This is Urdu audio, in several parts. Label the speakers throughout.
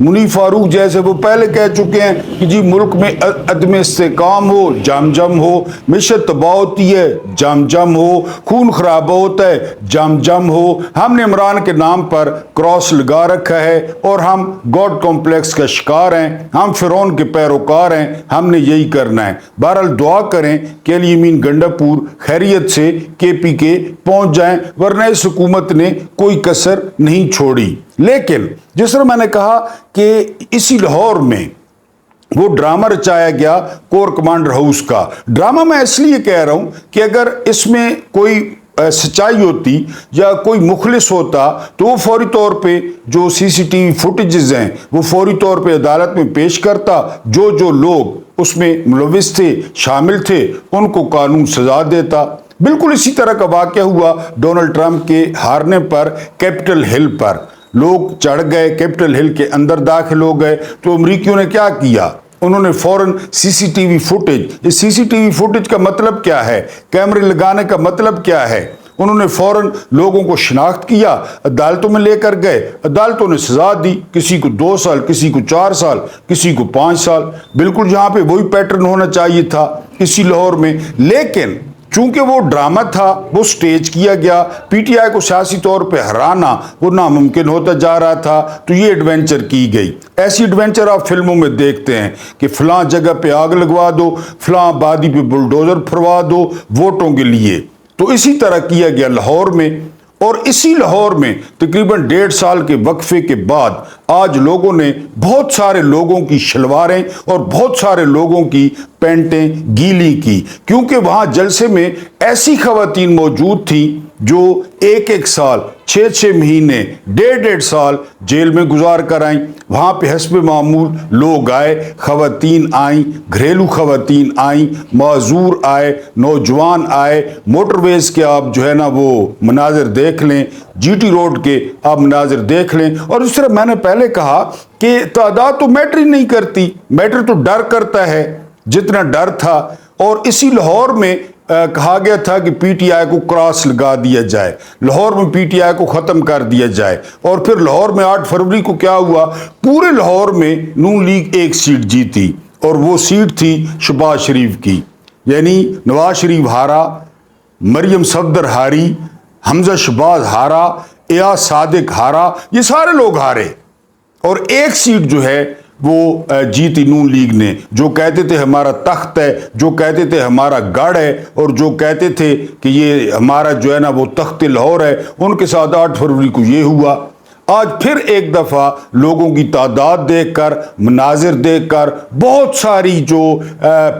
Speaker 1: منیف فاروق جیسے وہ پہلے کہہ چکے ہیں کہ جی ملک میں عدم استحکام ہو، جم جم ہو، معیشت تباہ ہوتی ہے، جم جم ہو، خون خرابہ ہوتا ہے، جم جم ہو۔ ہم نے عمران کے نام پر کراس لگا رکھا ہے اور ہم گاڈ کمپلیکس کا شکار ہیں، ہم فرعون کے پیروکار ہیں، ہم نے یہی کرنا ہے۔ بہرحال دعا کریں کہ علی امین گنڈا پور خیریت سے KP کے پہنچ جائیں، ورنہ اس حکومت نے کوئی کسر نہیں چھوڑی۔ لیکن جس طرح میں نے کہا کہ اسی لاہور میں وہ ڈرامہ رچایا گیا کور کمانڈر ہاؤس کا۔ ڈرامہ میں اس لیے کہہ رہا ہوں کہ اگر اس میں کوئی سچائی ہوتی یا کوئی مخلص ہوتا تو وہ فوری طور پہ جو CCTV فوٹیجز ہیں وہ فوری طور پہ عدالت میں پیش کرتا، جو لوگ اس میں ملوث تھے، شامل تھے، ان کو قانون سزا دیتا۔ بالکل اسی طرح کا واقعہ ہوا ڈونلڈ ٹرمپ کے ہارنے پر کیپٹل ہل پر۔ لوگ چڑھ گئے، کیپٹل ہل کے اندر داخل ہو گئے، تو امریکیوں نے کیا کیا؟ انہوں نے فوراً CCTV فوٹیج، اس CCTV فوٹیج کا مطلب کیا ہے، کیمرے لگانے کا مطلب کیا ہے، انہوں نے فوراً لوگوں کو شناخت کیا، عدالتوں میں لے کر گئے، عدالتوں نے سزا دی، کسی کو 2 سال، کسی کو 4 سال، کسی کو 5 سال۔ بالکل یہاں پہ وہی پیٹرن ہونا چاہیے تھا اسی لاہور میں، لیکن چونکہ وہ ڈرامہ تھا، وہ سٹیج کیا گیا، PTI کو سیاسی طور پہ ہرانا وہ ناممکن ہوتا جا رہا تھا، تو یہ ایڈوینچر کی گئی۔ ایسی ایڈوینچر آپ فلموں میں دیکھتے ہیں کہ فلاں جگہ پہ آگ لگوا دو، فلاں آبادی پہ بلڈوزر پھروا دو ووٹوں کے لیے۔ تو اسی طرح کیا گیا لاہور میں، اور اسی لاہور میں تقریباً 1.5 سال کے وقفے کے بعد آج لوگوں نے بہت سارے لوگوں کی شلواریں اور بہت سارے لوگوں کی پینٹیں گیلی کی، کیونکہ وہاں جلسے میں ایسی خواتین موجود تھیں جو 1 سال، 6 مہینے، 1.5 سال جیل میں گزار کر آئیں۔ وہاں پہ حسب معمول لوگ آئے، خواتین آئیں، گھریلو خواتین آئیں، معذور آئے، نوجوان آئے۔ موٹر ویز کے آپ جو ہے نا وہ مناظر دیکھ لیں، GT روڈ کے آپ مناظر دیکھ لیں۔ اور اس طرح میں نے پہلے کہا کہ تعداد تو میٹر ہی نہیں کرتی، میٹر تو ڈر کرتا ہے، جتنا ڈر تھا۔ اور اسی لاہور میں کہا گیا تھا کہ PTI کو کراس لگا دیا جائے، لاہور میں PTI کو ختم کر دیا جائے۔ اور پھر لاہور میں 8 فروری کو کیا ہوا؟ پورے لاہور میں نون لیگ 1 سیٹ جیتی، اور وہ سیٹ تھی شہباز شریف کی، یعنی نواز شریف ہارا، مریم صفدر ہاری، حمزہ شہباز ہارا، ایاز صادق ہارا، یہ سارے لوگ ہارے، اور 1 سیٹ جو ہے وہ جیتی نون لیگ نے۔ جو کہتے تھے ہمارا تخت ہے، جو کہتے تھے ہمارا گڑھ ہے، اور جو کہتے تھے کہ یہ ہمارا جو ہے نا وہ تخت لاہور ہے، ان کے ساتھ 8 فروری کو یہ ہوا۔ آج پھر ایک دفعہ لوگوں کی تعداد دیکھ کر، مناظر دیکھ کر، بہت ساری جو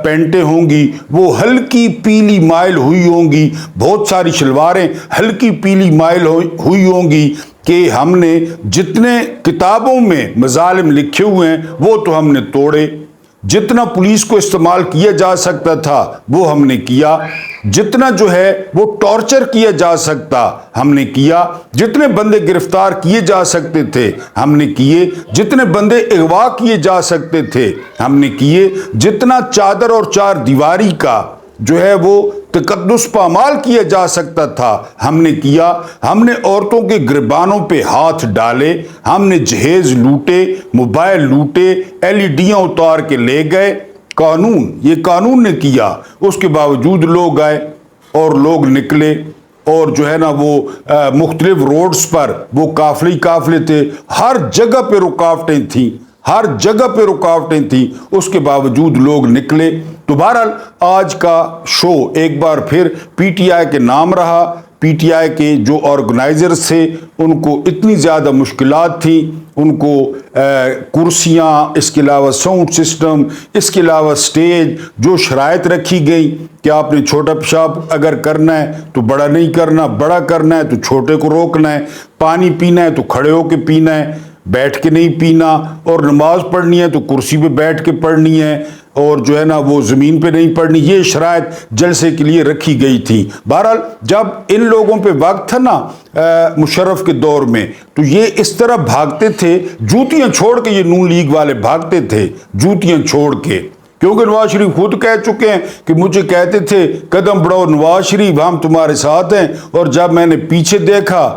Speaker 1: پینٹیں ہوں گی وہ ہلکی پیلی مائل ہوئی ہوں گی، بہت ساری شلواریں ہلکی پیلی مائل ہوئی ہوں گی، کہ ہم نے جتنے کتابوں میں مظالم لکھے ہوئے ہیں وہ تو ہم نے توڑے، جتنا پولیس کو استعمال کیا جا سکتا تھا وہ ہم نے کیا، جتنا جو ہے وہ ٹارچر کیا جا سکتا ہم نے کیا، جتنے بندے گرفتار کیے جا سکتے تھے ہم نے کیے، جتنے بندے اغوا کیے جا سکتے تھے ہم نے کیے، جتنا چادر اور 4 دیواری کا جو ہے وہ تقدس پامال کیا جا سکتا تھا ہم نے کیا۔ ہم نے عورتوں کے گریبانوں پہ ہاتھ ڈالے، ہم نے جہیز لوٹے، موبائل لوٹے، LEDیاں اتار کے لے گئے۔ قانون، یہ قانون نے کیا، اس کے باوجود لوگ آئے اور لوگ نکلے، اور جو ہے نا وہ مختلف روڈز پر وہ قافلے تھے، ہر جگہ پہ رکاوٹیں تھیں، ہر جگہ پہ رکاوٹیں تھیں، اس کے باوجود لوگ نکلے۔ تو بہرحال آج کا شو ایک بار پھر PTI کے نام رہا۔ PTI کے جو آرگنائزرز تھے ان کو اتنی زیادہ مشکلات تھیں، ان کو کرسیاں، اس کے علاوہ ساؤنڈ سسٹم، اس کے علاوہ سٹیج، جو شرائط رکھی گئی کہ آپ نے چھوٹا پیشاب اگر کرنا ہے تو بڑا نہیں کرنا، بڑا کرنا ہے تو چھوٹے کو روکنا ہے، پانی پینا ہے تو کھڑے ہو کے پینا ہے، بیٹھ کے نہیں پینا، اور نماز پڑھنی ہے تو کرسی پہ بیٹھ کے پڑھنی ہے، اور جو ہے نا وہ زمین پہ نہیں پڑھنی، یہ شرائط جلسے کے لیے رکھی گئی تھی۔ بہرحال جب ان لوگوں پہ وقت تھا نا مشرف کے دور میں، تو یہ اس طرح بھاگتے تھے، جوتیاں چھوڑ کے، یہ نون لیگ والے بھاگتے تھے جوتیاں چھوڑ کے، کیونکہ نواز شریف خود کہہ چکے ہیں کہ مجھے کہتے تھے قدم بڑھاؤ نواز شریف، ہم تمہارے ساتھ ہیں، اور جب میں نے پیچھے دیکھا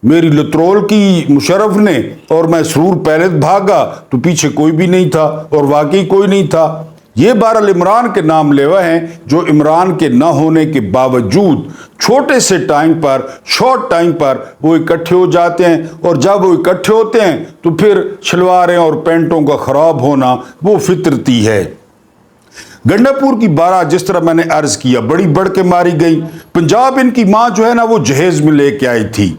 Speaker 1: میری لترول کی مشرف نے اور میں سرور پہلے بھاگا تو پیچھے کوئی بھی نہیں تھا، اور واقعی کوئی نہیں تھا۔ یہ بہرحال عمران کے نام لیوا ہیں جو عمران کے نہ ہونے کے باوجود چھوٹے سے ٹائم پر، شارٹ ٹائم پر وہ اکٹھے ہو جاتے ہیں، اور جب وہ اکٹھے ہوتے ہیں تو پھر شلواریں اور پینٹوں کا خراب ہونا وہ فطرتی ہے۔ گنڈا پور کی بارات جس طرح میں نے عرض کیا بڑی بڑھ کے ماری گئی۔ پنجاب ان کی ماں جو ہے نا وہ جہیز میں لے کے آئی تھی۔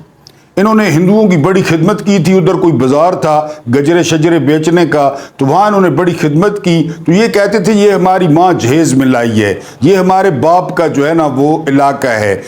Speaker 1: انہوں نے ہندوؤں کی بڑی خدمت کی تھی، ادھر کوئی بازار تھا گجرے شجرے بیچنے کا، تو وہاں انہوں نے بڑی خدمت کی، تو یہ کہتے تھے یہ ہماری ماں جہیز میں لائی ہے، یہ ہمارے باپ کا جو ہے نا وہ علاقہ ہے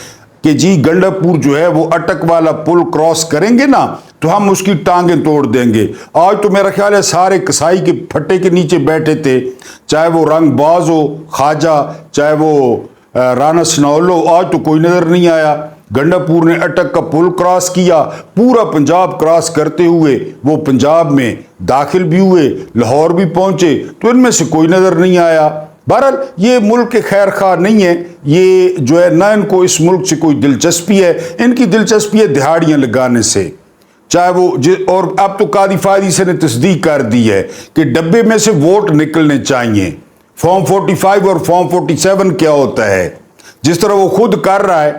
Speaker 1: کہ جی گنڈا پور جو ہے وہ اٹک والا پل کراس کریں گے نا تو ہم اس کی ٹانگیں توڑ دیں گے۔ آج تو میرا خیال ہے سارے کسائی کے پھٹے کے نیچے بیٹھے تھے، چاہے وہ رنگ باز ہو خواجہ، چاہے وہ رانا سنول ہو، آج تو کوئی نظر نہیں آیا۔ گنڈا پور نے اٹک کا پل کراس کیا، پورا پنجاب کراس کرتے ہوئے وہ پنجاب میں داخل بھی ہوئے، لاہور بھی پہنچے، تو ان میں سے کوئی نظر نہیں آیا۔ بہرحال یہ ملک کے خیر خواہ نہیں ہے، یہ جو ہے نہ ان کو اس ملک سے کوئی دلچسپی ہے، ان کی دلچسپی ہے دہاڑیاں لگانے سے۔ چاہے وہ اور اب تو قاضی فائد عیسی نے تصدیق کر دی ہے کہ ڈبے میں سے ووٹ نکلنے چاہیے۔ فارم 45 اور فارم 47 کیا ہوتا ہے، جس طرح وہ خود کر رہا ہے،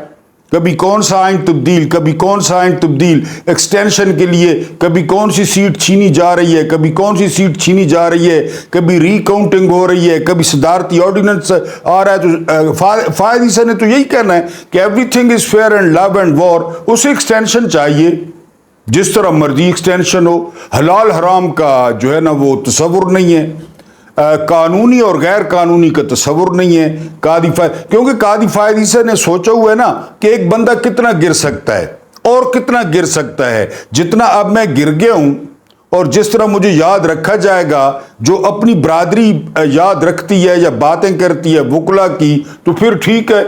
Speaker 1: کبھی کون سا آئین تبدیل، کبھی کون سا آئین تبدیل ایکسٹینشن کے لیے، کبھی کون سی سیٹ چھینی جا رہی ہے، کبھی کون سی سیٹ چھینی جا رہی ہے، کبھی ری کاؤنٹنگ ہو رہی ہے، کبھی صدارتی آرڈیننس آ رہا ہے۔ تو فائد عیسی نے تو یہی کہنا ہے کہ everything is fair and love and war, اسے ایکسٹینشن چاہیے، جس طرح مرضی ایکسٹینشن ہو۔ حلال حرام کا جو ہے نا وہ تصور نہیں ہے، قانونی اور غیر قانونی کا تصور نہیں ہے۔ کیونکہ قاضی فائد عیسی نے سوچا ہوا ہے نا کہ ایک بندہ کتنا گر سکتا ہے اور کتنا گر سکتا ہے، جتنا اب میں گر گیا ہوں اور جس طرح مجھے یاد رکھا جائے گا، جو اپنی برادری یاد رکھتی ہے یا باتیں کرتی ہے وکلا کی، تو پھر ٹھیک ہے،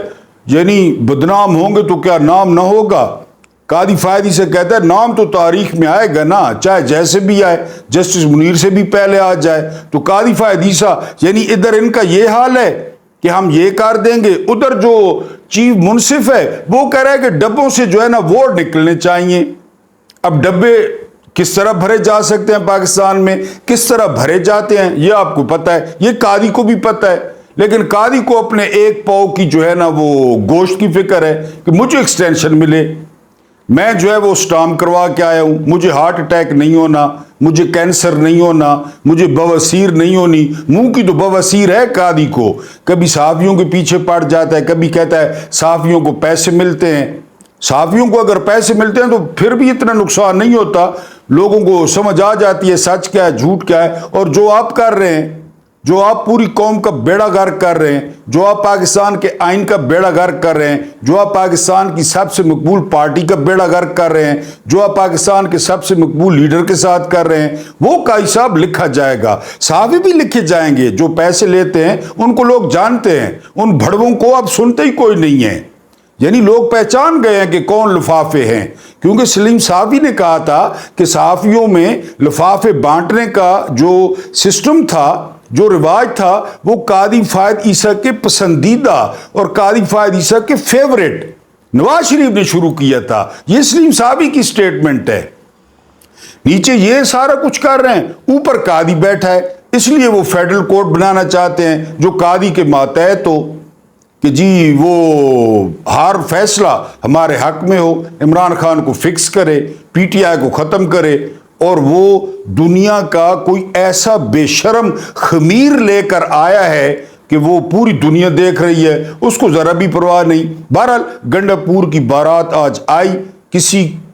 Speaker 1: یعنی بدنام ہوں گے تو کیا نام نہ ہوگا۔ قاضی فائد عیسی کہتا ہے نام تو تاریخ میں آئے گا نا، چاہے جیسے بھی آئے، جسٹس منیر سے بھی پہلے آ جائے۔ تو قاضی فائد عیسی یعنی ادھر ان کا یہ حال ہے کہ ہم یہ کر دیں گے، ادھر جو چیف منصف ہے وہ کہہ رہا ہے کہ ڈبوں سے جو ہے نا ووٹ نکلنے چاہیے۔ اب ڈبے کس طرح بھرے جا سکتے ہیں پاکستان میں، کس طرح بھرے جاتے ہیں یہ آپ کو پتہ ہے، یہ قاضی کو بھی پتہ ہے، لیکن قاضی کو اپنے ایک پاؤ کی جو ہے نا وہ گوشت کی فکر ہے کہ مجھے ایکسٹینشن ملے، میں جو ہے وہ سٹام کروا کے آیا ہوں، مجھے ہارٹ اٹیک نہیں ہونا، مجھے کینسر نہیں ہونا، مجھے بواسیر نہیں ہونی۔ منہ کی تو بواسیر ہے قاضی کو، کبھی صحافیوں کے پیچھے پڑ جاتا ہے، کبھی کہتا ہے صحافیوں کو پیسے ملتے ہیں۔ صحافیوں کو اگر پیسے ملتے ہیں تو پھر بھی اتنا نقصان نہیں ہوتا، لوگوں کو سمجھ آ جاتی ہے سچ کیا ہے جھوٹ کیا ہے۔ اور جو آپ کر رہے ہیں، جو آپ پوری قوم کا بیڑا غرق کر رہے ہیں، جو آپ پاکستان کے آئین کا بیڑا غرق کر رہے ہیں، جو آپ پاکستان کی سب سے مقبول پارٹی کا بیڑا غرق کر رہے ہیں، جو آپ پاکستان کے سب سے مقبول لیڈر کے ساتھ کر رہے ہیں، وہ کا حساب لکھا جائے گا۔ صحافی بھی لکھے جائیں گے، جو پیسے لیتے ہیں ان کو لوگ جانتے ہیں، ان بھڑووں کو اب سنتے ہی کوئی نہیں ہے، یعنی لوگ پہچان گئے ہیں کہ کون لفافے ہیں، کیونکہ سلیم صحافی نے کہا تھا کہ صحافیوں میں لفافے بانٹنے کا جو سسٹم تھا، جو رواج تھا، وہ قاضی فائد عیسی کے پسندیدہ اور قاضی فائد عیسی کے فیورٹ نواز شریف نے شروع کیا تھا۔ یہ سلیم صحافی کی سٹیٹمنٹ ہے۔ نیچے یہ سارا کچھ کر رہے ہیں، اوپر قاضی بیٹھا ہے، اس لیے وہ فیڈرل کورٹ بنانا چاہتے ہیں جو قاضی کے ماتحت ہو، کہ جی وہ ہر فیصلہ ہمارے حق میں ہو، عمران خان کو فکس کرے، پی ٹی آئی کو ختم کرے، اور وہ دنیا کا کوئی ایسا بے شرم خمیر لے کر آیا ہے کہ وہ پوری دنیا دیکھ رہی ہے، اس کو ذرا بھی پرواہ نہیں۔ بہرحال گنڈا پور کی بارات آج آئی،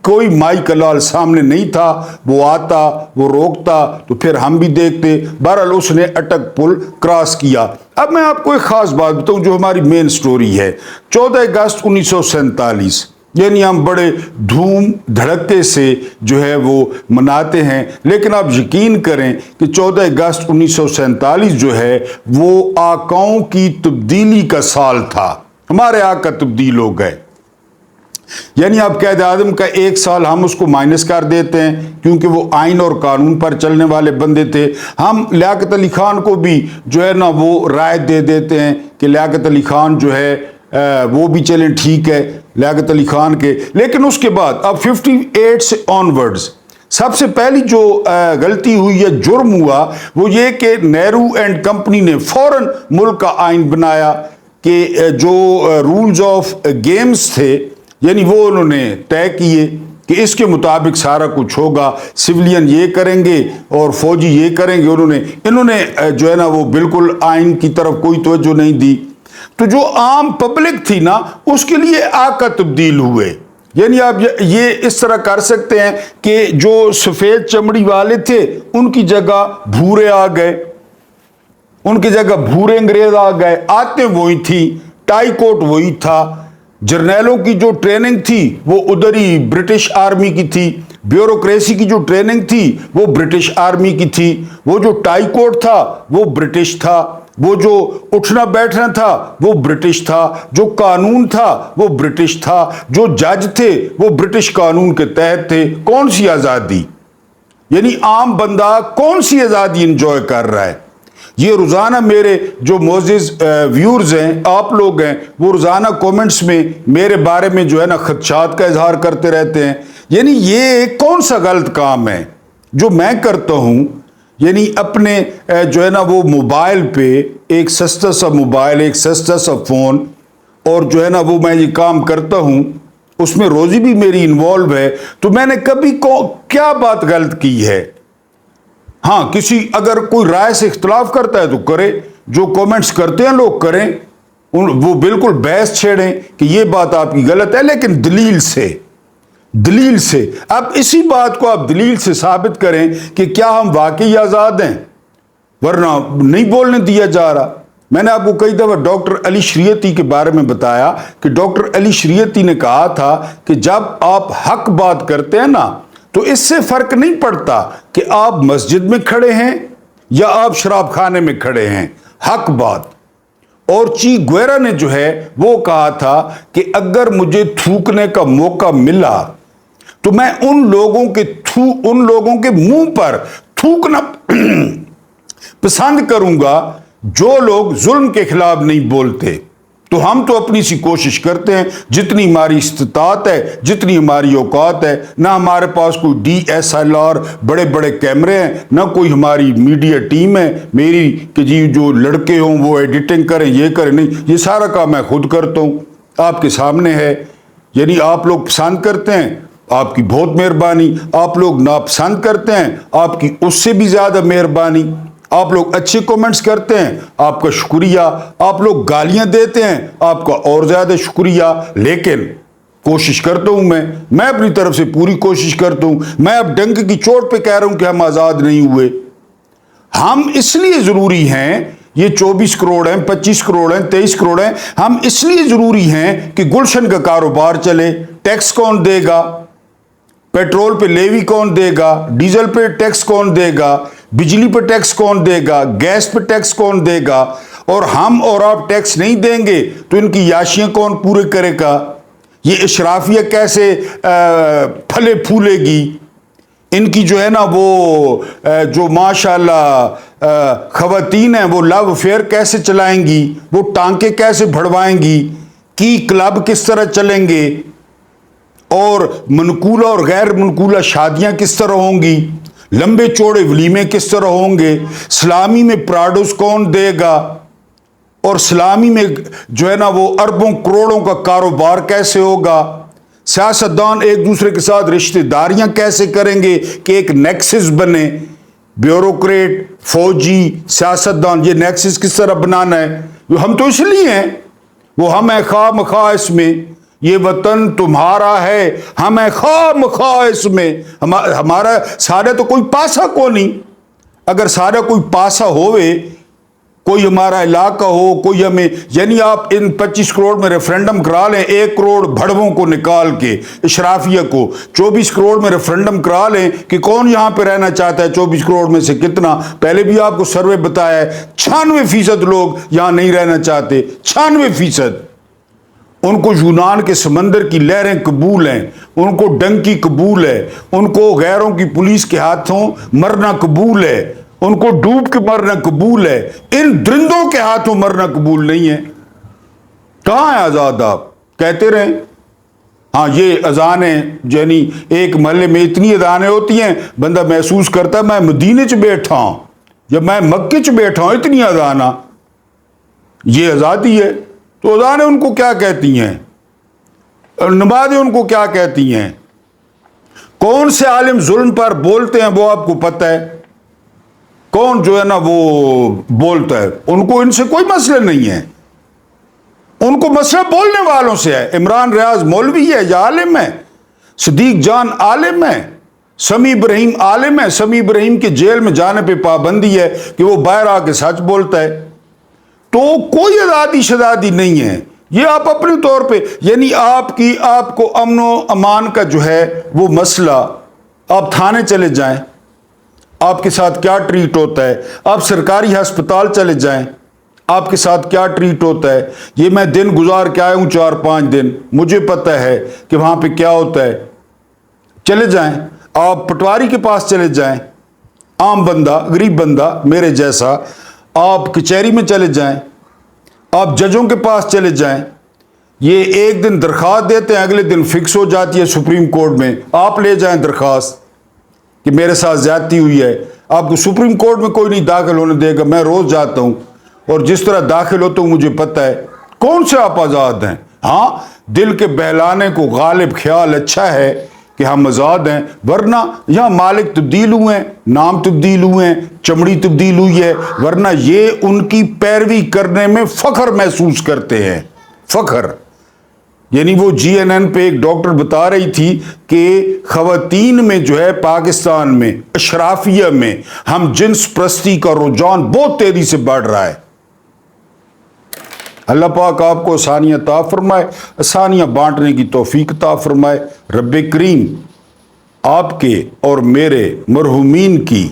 Speaker 1: کوئی مائی کا لال سامنے نہیں تھا، وہ آتا، وہ روکتا تو پھر ہم بھی دیکھتے۔ بہرحال اس نے اٹک پل کراس کیا۔ اب میں آپ کو ایک خاص بات بتاؤں جو ہماری مین سٹوری ہے۔ 14 اگست 1947 یعنی ہم بڑے دھوم دھڑکے سے جو ہے وہ مناتے ہیں، لیکن آپ یقین کریں کہ 14 اگست 1947 جو ہے وہ آقاؤں کی تبدیلی کا سال تھا۔ ہمارے آقا تبدیل ہو گئے، یعنی اب قائد اعظم کا ایک سال ہم اس کو مائنس کر دیتے ہیں کیونکہ وہ آئین اور قانون پر چلنے والے بندے تھے۔ ہم لیاقت علی خان کو بھی جو ہے نا وہ رائے دے دیتے ہیں کہ لیاقت علی خان جو ہے وہ بھی چلیں ٹھیک ہے لیاقت علی خان کے. لیکن اس کے بعد اب 58 سے آنورڈز سب سے پہلی جو غلطی ہوئی یا جرم ہوا وہ یہ کہ نہرو اینڈ کمپنی نے فوراً ملک کا آئین بنایا کہ جو رولز آف گیمز تھے یعنی وہ انہوں نے طے کیے کہ اس کے مطابق سارا کچھ ہوگا, سویلین یہ کریں گے اور فوجی یہ کریں گے. انہوں نے جو ہے نا وہ بالکل آئین کی طرف کوئی توجہ نہیں دی. تو جو عام پبلک تھی نا اس کے لیے آقا تبدیل ہوئے. یعنی آپ یہ اس طرح کر سکتے ہیں کہ جو سفید چمڑی والے تھے ان کی جگہ بھورے آ گئے, ان کی جگہ بھورے انگریز آ گئے. آتے وہی تھی, ٹائی کوٹ وہی تھا, جرنیلوں کی جو ٹریننگ تھی وہ ادھر ہی برٹش آرمی کی تھی, بیوروکریسی کی جو ٹریننگ تھی وہ برٹش آرمی کی تھی, وہ جو ٹائی کوٹ تھا وہ برٹش تھا, وہ جو اٹھنا بیٹھنا تھا وہ برٹش تھا, جو قانون تھا وہ برٹش تھا, جو جج تھے وہ برٹش قانون کے تحت تھے. کون سی آزادی, یعنی عام بندہ کون سی آزادی انجوائے کر رہا ہے؟ یہ روزانہ میرے جو معزز ویورز ہیں, آپ لوگ ہیں, وہ روزانہ کومنٹس میں میرے بارے میں جو ہے نا خدشات کا اظہار کرتے رہتے ہیں. یعنی یہ کون سا غلط کام ہے جو میں کرتا ہوں؟ یعنی اپنے جو ہے نا وہ موبائل پہ ایک سستا سا موبائل, ایک سستا سا فون, اور جو ہے نا وہ میں یہ کام کرتا ہوں, اس میں روزی بھی میری انوالو ہے. تو میں نے کبھی کیا بات غلط کی ہے؟ ہاں کسی اگر کوئی رائے سے اختلاف کرتا ہے تو کرے, جو کومنٹس کرتے ہیں لوگ کریں, وہ بالکل بحث چھیڑیں کہ یہ بات آپ کی غلط ہے, لیکن دلیل سے. اب اسی بات کو آپ دلیل سے ثابت کریں کہ کیا ہم واقعی آزاد ہیں, ورنہ نہیں بولنے دیا جا رہا. میں نے آپ کو کئی دفعہ ڈاکٹر علی شریعتی کے بارے میں بتایا کہ ڈاکٹر علی شریعتی نے کہا تھا کہ جب آپ حق بات کرتے ہیں نا تو اس سے فرق نہیں پڑتا کہ آپ مسجد میں کھڑے ہیں یا آپ شراب خانے میں کھڑے ہیں, حق بات. اور چی گویرا نے جو ہے وہ کہا تھا کہ اگر مجھے تھوکنے کا موقع ملا تو میں ان لوگوں کے منہ پر تھوکنا پسند کروں گا جو لوگ ظلم کے خلاف نہیں بولتے. تو ہم تو اپنی سی کوشش کرتے ہیں جتنی ہماری استطاعت ہے, جتنی ہماری اوقات ہے. نہ ہمارے پاس کوئی DSLR بڑے بڑے کیمرے ہیں, نہ کوئی ہماری میڈیا ٹیم ہے میری کہ جی جو لڑکے ہوں وہ ایڈیٹنگ کریں, یہ کریں. نہیں, یہ سارا کام میں خود کرتا ہوں, آپ کے سامنے ہے. یعنی آپ لوگ پسند کرتے ہیں, آپ کی بہت مہربانی. آپ لوگ ناپسند کرتے ہیں, آپ کی اس سے بھی زیادہ مہربانی. آپ لوگ اچھے کومنٹس کرتے ہیں, آپ کا شکریہ. آپ لوگ گالیاں دیتے ہیں, آپ کا اور زیادہ شکریہ. لیکن کوشش کرتا ہوں میں اپنی طرف سے پوری کوشش کرتا ہوں. میں اب ڈنک کی چوٹ پہ کہہ رہا ہوں کہ ہم آزاد نہیں ہوئے. ہم اس لیے ضروری ہیں, یہ 24 کروڑ ہیں, 25 کروڑ ہیں, 23 کروڑ ہیں, ہم اس لیے ضروری ہیں کہ گلشن کا کاروبار چلے. ٹیکس کون دے گا؟ پیٹرول پہ لیوی کون دے گا؟ ڈیزل پہ ٹیکس کون دے گا؟ بجلی پہ ٹیکس کون دے گا؟ گیس پہ ٹیکس کون دے گا؟ اور ہم اور آپ ٹیکس نہیں دیں گے تو ان کی یاشیاں کون پورے کرے گا؟ یہ اشرافیہ کیسے پھلے پھولے گی؟ ان کی جو ہے نا وہ جو ماشاءاللہ خواتین ہیں وہ لو افیئر کیسے چلائیں گی؟ وہ ٹانکے کیسے بھڑوائیں گی؟ کی کلب کس طرح چلیں گے؟ اور منقولہ اور غیر منقولہ شادیاں کس طرح ہوں گی؟ لمبے چوڑے ولیمے کس طرح ہوں گے؟ سلامی میں پراڈوس کون دے گا؟ اور سلامی میں جو ہے نا وہ اربوں کروڑوں کا کاروبار کیسے ہوگا؟ سیاستدان ایک دوسرے کے ساتھ رشتہ داریاں کیسے کریں گے کہ ایک نیکسس بنے؟ بیوروکریٹ, فوجی, سیاستدان, یہ نیکسس کس طرح بنانا ہے؟ ہم تو اس لیے ہیں, وہ ہم ہیں خواہ مخواہ اس میں. یہ وطن تمہارا ہے, ہم ہیں خواہ مخواہ اس میں. ہمارا سارے تو کوئی پاسا کو نہیں. اگر سارا کوئی پاسا ہوئے, کوئی ہمارا علاقہ ہو, کوئی ہمیں, یعنی آپ ان 25 کروڑ میں ریفرنڈم کرا لیں, 1 کروڑ بھڑووں کو نکال کے, اشرافیہ کو, 24 کروڑ میں ریفرنڈم کرا لیں کہ کون یہاں پہ رہنا چاہتا ہے, 24 کروڑ میں سے کتنا. پہلے بھی آپ کو سروے بتایا ہے, 96% لوگ یہاں نہیں رہنا چاہتے. 96%. ان کو یونان کے سمندر کی لہریں قبول ہیں, ان کو ڈنکی قبول ہے, ان کو غیروں کی پولیس کے ہاتھوں مرنا قبول ہے, ان کو ڈوب کے مرنا قبول ہے. ان درندوں کے ہاتھوں مرنا قبول نہیں ہے. کہاں ہیں آزاد آپ؟ کہتے رہیں ہاں یہ اذانیں، یعنی ایک محلے میں اتنی اذانیں ہوتی ہیں بندہ محسوس کرتا ہے میں مدینے چ بیٹھا ہوں یا میں مکے چ بیٹھا ہوں، اتنی اذاناں، یہ آزادی ہے؟ تو اذانیں ان کو کیا کہتی ہیں، نمازیں ان کو کیا کہتی ہیں؟ کون سے عالم ظلم پر بولتے ہیں وہ آپ کو پتہ ہے؟ کون جو ہے نا وہ بولتا ہے؟ ان کو ان سے کوئی مسئلہ نہیں ہے، ان کو مسئلہ بولنے والوں سے ہے۔ عمران ریاض مولوی ہے یا عالم ہے؟ صدیق جان عالم ہے؟ سمیع ابراہیم عالم ہے؟ سمیع ابراہیم کے جیل میں جانے پہ پابندی ہے کہ وہ باہر آ کے سچ بولتا ہے۔ تو کوئی آزادی شزادی نہیں ہے، یہ آپ اپنے طور پہ، یعنی آپ کو امن و امان کا جو ہے وہ مسئلہ، آپ تھانے چلے جائیں، آپ کے ساتھ کیا ٹریٹ ہوتا ہے، آپ سرکاری ہسپتال چلے جائیں، آپ کے ساتھ کیا ٹریٹ ہوتا ہے، یہ میں دن گزار کے آیا ہوں 4-5 دن، مجھے پتہ ہے کہ وہاں پہ کیا ہوتا ہے۔ چلے جائیں، آپ پٹواری کے پاس چلے جائیں، عام بندہ، غریب بندہ میرے جیسا، آپ کچہری میں چلے جائیں، آپ ججوں کے پاس چلے جائیں، یہ ایک دن درخواست دیتے ہیں، اگلے دن فکس ہو جاتی ہے سپریم کورٹ میں، آپ لے جائیں درخواست کہ میرے ساتھ زیادتی ہوئی ہے، آپ کو سپریم کورٹ میں کوئی نہیں داخل ہونے دے گا۔ میں روز جاتا ہوں اور جس طرح داخل ہوتا ہوں مجھے پتہ ہے کون سے آپ آزاد ہیں۔ ہاں دل کے بہلانے کو غالب خیال اچھا ہے کہ ہم آزاد ہیں، ورنہ یہاں مالک تبدیل ہوئے ہیں، نام تبدیل ہوئے ہیں، چمڑی تبدیل ہوئی ہے، ورنہ یہ ان کی پیروی کرنے میں فخر محسوس کرتے ہیں، فخر۔ یعنی وہ جی این این پہ ایک ڈاکٹر بتا رہی تھی کہ خواتین میں جو ہے پاکستان میں اشرافیہ میں ہم جنس پرستی کا رجحان بہت تیزی سے بڑھ رہا ہے۔ اللہ پاک آپ کو آسانیاں عطا فرمائے، آسانیاں بانٹنے کی توفیق عطا فرمائے۔ رب کریم آپ کے اور میرے مرحومین کی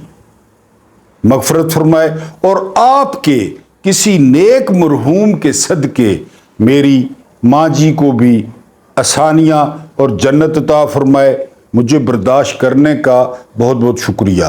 Speaker 1: مغفرت فرمائے، اور آپ کے کسی نیک مرحوم کے صدقے میری ماں جی کو بھی آسانیاں اور جنت عطا فرمائے۔ مجھے برداشت کرنے کا بہت بہت شکریہ۔